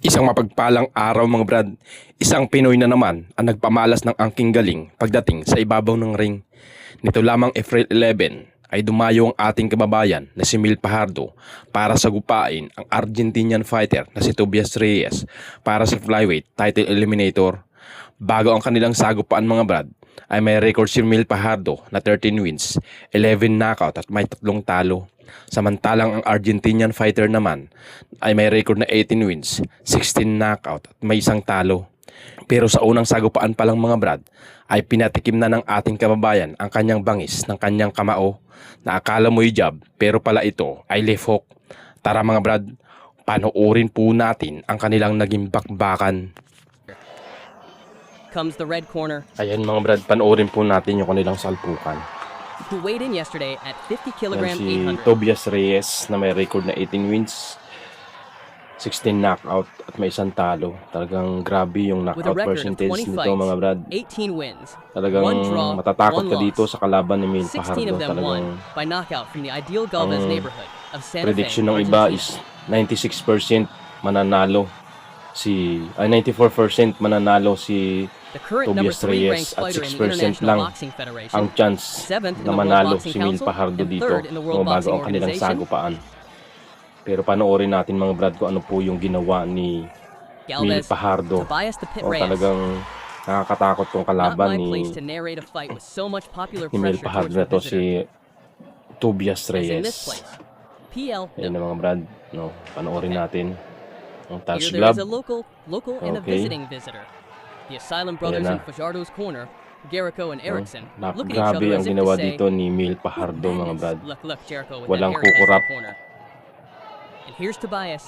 Isang mapagpalang araw mga brad, isang Pinoy na naman ang nagpamalas ng angking galing pagdating sa ibabaw ng ring. Nito lamang April 11 ay dumayo ang ating kababayan na si Mil Fajardo para sagupain ang Argentinian fighter na si Tobias Reyes para sa flyweight title eliminator. Bago ang kanilang sagupaan mga brad, ay may record si Mil Fajardo na 13 wins, 11 knockout at may 3 talo. Samantalang ang Argentinian fighter naman ay may record na 18 wins, 16 knockout at may 1 talo. Pero sa unang sagupaan pa lang mga brad, ay pinatikim na ng ating kababayan ang kanyang bangis ng kanyang kamao na akala mo'y jab pero pala ito ay left hook. Tara mga brad, panoorin po natin ang kanilang naging bakbakan. Comes the red corner, Ayan mga brad, panoorin po natin yung kanilang salpukan. who weighed in yesterday at 50 kilograms, Yan si 800. Tobias Reyes na may record na 18 wins, 16 knockout at may 1 talo. Talagang grabe yung With a knockout record of percentage 20 nito mga brad. fights, 18 wins, Talagang 1 draw, matatakot 1 ka dito loss. sa kalaban ni Mil 16 Fajardo. of them Talagang won by knockout from the ideal Galvez ang neighborhood of Santa Fe, prediction ng iba Argentina. is 96% mananalo si 94% mananalo si The current number Tobias 3 Reyes ranked at fighter in the 6% International lang Boxing Federation, ang chance 7th in na the World manalo Boxing si Mil Council, Fajardo and dito 3rd in the World bago Boxing ang kanilang Organization. sagupaan. Pero panoorin natin mga brad kung ano po yung ginawa ni Mil Galvez, Fajardo. Tobias the Pit O, Reyes. talagang nakakatakot tong Not kalaban my ni place to narrate a fight with so much popular Mil pressure Fajardo towards na the to visitor. si Tobias As in this Reyes. place, PL, Ayan na mga brad, no, panoorin Okay. natin ang touch here there is glove. a local and a Okay. visiting visitor. The Asylum Brothers Ayan in na. Fajardo's corner, Jericho and Erickson, look at each Grabe other ang as if ginawa to say, dito ni Mil Fajardo mga "Madness." brad. Look, Jericho with Walang that hairy kukurap. head in the corner. And here's Tobias.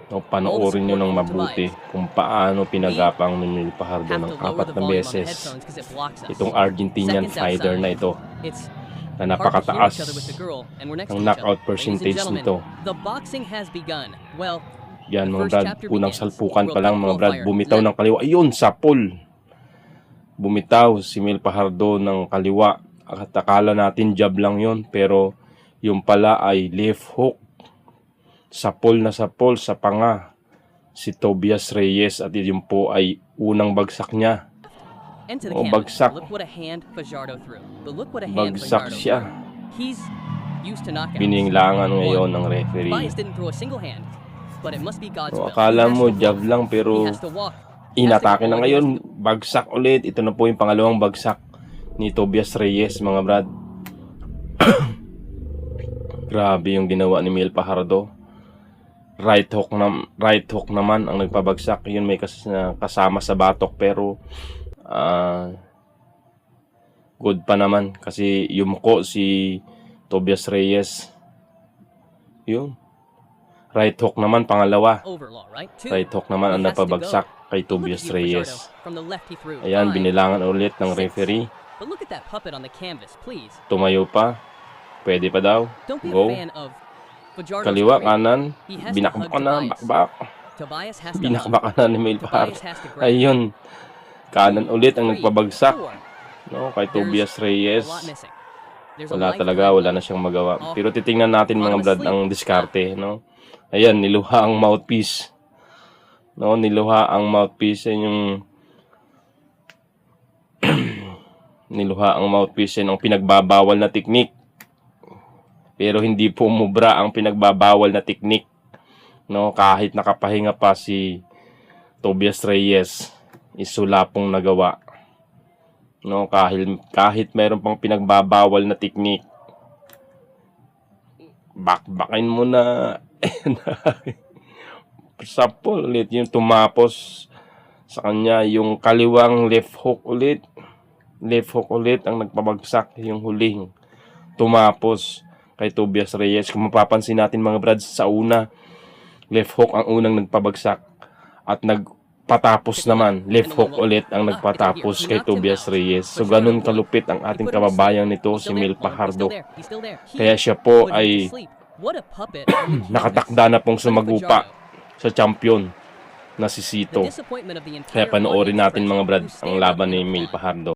No, panoorin nyo ng mabuti kung paano pinagapang ni Mil Fajardo Have ng to lower 4 the na volume on the beses headphones because it blocks us. itong Argentinian Seconds fighter outside. na ito It's na hard to hear napakataas each other with the girl, and we're next ng to each knockout other. percentage Ladies and nito. gentlemen, the boxing has begun. Well, Yan the mga first brad, chapter unang begins. salpukan World pa lang Cup mga brad, qualifier. bumitaw ng kaliwa. Ayun, sapul! Bumitaw si Mil Fajardo ng kaliwa. At akala natin jab lang yon, pero yung pala ay left hook. Sapul na sapul sa panga si Tobias Reyes at yun po ay unang bagsak niya. And to the Oh, canvas. bagsak. Look what a hand Fajardo threw. But look what a hand Bagsak Fajardo siya. threw. He's used to knockouts. Bininglangan ngayon ng referee. Tobias didn't throw a single hand, but it must be God's So, will. akala He has mo to jab walk. lang pero He has to walk. inatake na ngayon. Bagsak ulit. Ito na po yung pangalawang bagsak ni Tobias Reyes mga brad. Grabe yung ginawa ni Mil Fajardo. Right hook naman ang nagpabagsak. Yun may kasama sa batok pero good pa naman kasi yumuko si Tobias Reyes. Yun. Right hook naman pangalawa. Overlaw, right? Two. Right hook naman ang He has to napabagsak go. kay Look at Tobias you, Reyes. Fajardo. From the left he threw. Ayan, 5. binilangan ulit ng 6. referee. But look at that puppet on the canvas, please. Tumayo pa. Pwede pa daw. Don't be Go. a fan of Fajardo's Kaliwa, career. kanan. He has to Binakbak hug ka na. Tobias. Bakbak. Tobias has to Binakbak ka na ni Mil Fajardo. Tobias has to grab. Ayun. Kanan ulit ang 3, nagpabagsak. 4. No, kay Tobias Reyes. A lot missing. There's a Wala lifetime talaga. Wala na left. siyang magawa. Oh. Pero titingnan natin mga brad ang diskarte. No? Ayan, niluha ang mouthpiece. No, niluha ang mouthpiece. Yan yung niluha ang mouthpiece. Yan ang pinagbabawal na teknik. Pero hindi po mubra ang pinagbabawal na teknik. No, kahit nakapahinga pa si Tobias Reyes, isula pong nagawa. No, kahit mayroon pang pinagbabawal na teknik, bakbakin mo na. Sapol ulit yung tumapos sa kanya, yung kaliwang left hook ulit ang nagpabagsak, yung huling tumapos kay Tobias Reyes. Kung mapapansin natin mga brad, sa una left hook ang unang nagpabagsak at nagpatapos naman left hook ulit ang nagpatapos kay Tobias Reyes. So ganun kalupit ang ating kababayan nito si Mil Fajardo. Kaya siya po ay nakatakda na pong sumagupa sa champion na si Cito. Kaya panoorin natin mga brad ang laban ni Mil Fajardo.